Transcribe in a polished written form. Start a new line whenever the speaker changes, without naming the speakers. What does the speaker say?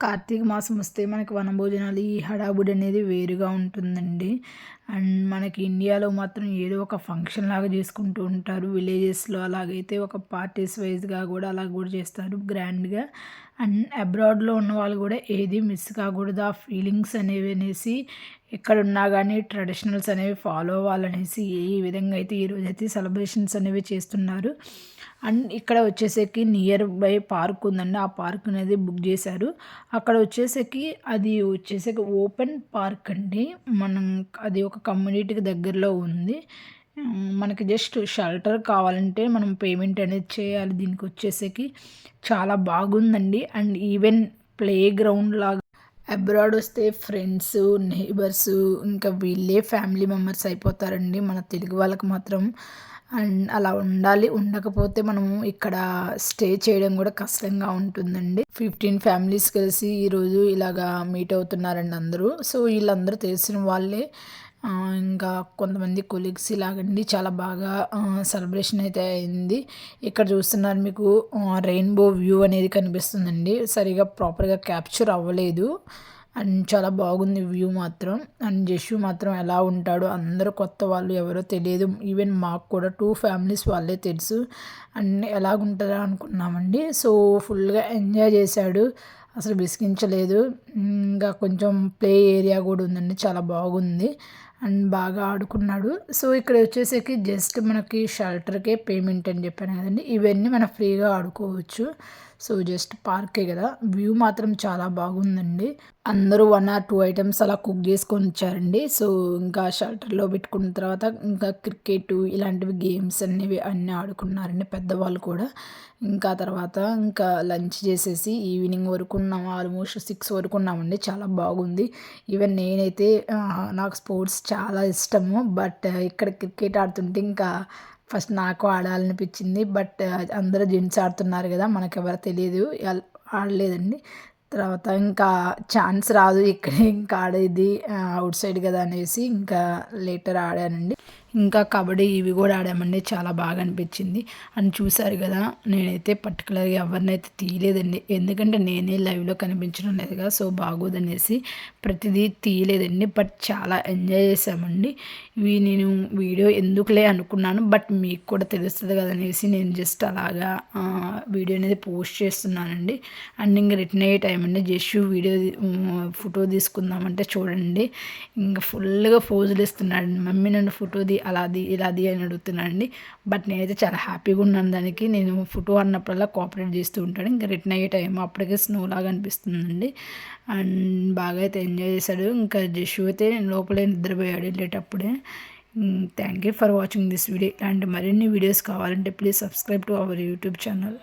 కార్తీక మాసం వస్తే మనకి వనభోజనాలు ఈ హడావుడి అనేది వేరుగా ఉంటుందండి. అండ్ మనకి ఇండియాలో మాత్రం ఏదో ఒక ఫంక్షన్ లాగా చేసుకుంటూ ఉంటారు. విలేజెస్‌లో అలాగైతే ఒక పార్టీస్ వైస్‌గా కూడా అలా కూడా చేస్తారు గ్రాండ్‌గా. అండ్ అబ్రాడ్‌లో ఉన్న వాళ్ళు కూడా ఏది మిస్ కాకూడదు. ఆ ఫీలింగ్స్ అనేవి అనేసి ఎక్కడున్నా గానీ ట్రెడిషనల్స్ అనేవి ఫాలో అవ్వాలనేసి ఈ విధంగా అయితే ఈరోజైతే సెలబ్రేషన్స్ అనేవి చేస్తున్నారు. అండ్ ఇక్కడ వచ్చేసరికి నియర్ బై పార్క్ ఉందండి. ఆ పార్క్ అనేది బుక్ చేశారు. అక్కడ వచ్చేసరికి అది వచ్చేసరికి ఓపెన్ పార్క్ అండి. మనం అది ఒక కమ్యూనిటీకి దగ్గరలో ఉంది. మనకి జస్ట్ షెల్టర్ కావాలంటే మనం పేమెంట్ అనేది చేయాలి. దీనికి వచ్చేసరికి చాలా బాగుందండి. అండ్ ఈవెన్ ప్లే గ్రౌండ్ లాగా అబ్రాడ్ వస్తే ఫ్రెండ్స్, నైబర్స్ ఇంకా వీళ్ళే ఫ్యామిలీ మెంబర్స్ అయిపోతారండి. మన తెలుగు వాళ్ళకి మాత్రం అండ్ అలా ఉండాలి. ఉండకపోతే మనము ఇక్కడ స్టే చేయడం కూడా కష్టంగా ఉంటుందండి. 15 ఫ్యామిలీస్ కలిసి ఈరోజు ఇలాగా మీట్ అవుతున్నారండి అందరూ. సో వీళ్ళందరూ తెలిసిన వాళ్ళే. ఇంకా కొంతమంది కొలీగ్స్ ఇలాగండి చాలా బాగా సెలబ్రేషన్ అయితే అయింది. ఇక్కడ చూస్తున్నారు మీకు రెయిన్బో వ్యూ అనేది కనిపిస్తుందండి. సరిగ్గా ప్రాపర్‌గా క్యాప్చర్ అవ్వలేదు. అండ్ చాలా బాగుంది వ్యూ మాత్రం. అండ్ జషు మాత్రం ఎలా ఉంటాడో అందరూ కొత్త వాళ్ళు ఎవరో తెలియదు. ఈవెన్ మాకు కూడా 2 ఫ్యామిలీస్ వాళ్ళే తెలుసు. అండ్ ఎలాగుంటదా అనుకున్నామండి. సో ఫుల్‌గా ఎంజాయ్ చేశాడు. అసలు విసిగించలేదు. ఇంకా కొంచెం ప్లే ఏరియా కూడా ఉందండి. చాలా బాగుంది. అండ్ బాగా ఆడుకున్నాడు. సో ఇక్కడ వచ్చేసరికి జస్ట్ మనకి షెల్టర్‌కే పేమెంట్ అని చెప్పాను కదండీ. ఇవన్నీ మనం ఫ్రీగా ఆడుకోవచ్చు. సో జస్ట్ పార్కే కదా. వ్యూ మాత్రం చాలా బాగుందండి. అందరూ 1 ఆర్ 2 ఐటెమ్స్ అలా కుక్ చేసుకొని ఇచ్చారండి. సో ఇంకా షెల్టర్‌లో పెట్టుకున్న తర్వాత ఇంకా క్రికెట్ ఇలాంటివి గేమ్స్ అనేవి అన్నీ ఆడుకున్నారండి పెద్దవాళ్ళు కూడా. ఇంకా తర్వాత ఇంకా లంచ్ చేసేసి ఈవినింగ్ వరకు ఉన్నాం. ఆల్మోస్ట్ 6 వరకు ఉన్నామండి. చాలా బాగుంది. ఈవెన్ నేనైతే నాకు స్పోర్ట్స్ చాలా ఇష్టము. బట్ ఇక్కడ క్రికెట్ ఆడుతుంటే ఇంకా ఫస్ట్ నాకు ఆడాలనిపించింది. బట్ అందరూ జెంట్స్ ఆడుతున్నారు కదా! మనకెవరు తెలీదు. ఆడలేదండి. తర్వాత ఇంకా ఛాన్స్ రాదు ఇక్కడే ఇంకా ఆడేది ఔట్ సైడ్ కదా అనేసి ఇంకా లేటర్ ఆడానండి. ఇంకా కబడ్డీ ఇవి కూడా ఆడామండి. చాలా బాగా అనిపించింది. అండ్ చూసారు కదా, నేనైతే పర్టికులర్‌గా ఎవరినైతే తీయలేదండి. ఎందుకంటే నేనే లైవ్‌లో కనిపించడం లేదు కదా! సో బాగోదనేసి ప్రతిదీ తీయలేదండి. బట్ చాలా ఎంజాయ్ చేశామండి. ఇవి నేను వీడియో ఎందుకులే అనుకున్నాను. బట్ మీకు కూడా తెలుస్తది కదా అనేసి నేను జస్ట్ అలాగా వీడియో అనేది పోస్ట్ చేస్తున్నానండి. అండ్ ఇంక రిటర్న్ అయ్యే టైం అండి. జస్ట్ ఫోటో తీసుకుందామంటే చూడండి ఇంక ఫుల్‌గా పోజులు ఇస్తున్నాడు. మమ్మీ నన్ను ఫోటో అలాది ఇలాది అని అడుగుతున్నాడండి. బట్ నేనైతే చాలా హ్యాపీగా ఉన్నాను దానికి. నేను ఫోటో అన్నప్పుడల్లా కోఆపరేట్ చేస్తూ ఉంటాడు. ఇంకా రిటర్న్ అయ్యే టైం అప్పటికే స్నో లాగా అనిపిస్తుందండి. అండ్ బాగా అయితే ఎంజాయ్ చేశాడు. ఇంకా జషు అయితే లోపలే నిద్రపోయాడు వెళ్ళేటప్పుడే. Thank you for watching this video. ఇలాంటి మరిన్ని వీడియోస్ కావాలంటే please subscribe to our YouTube channel.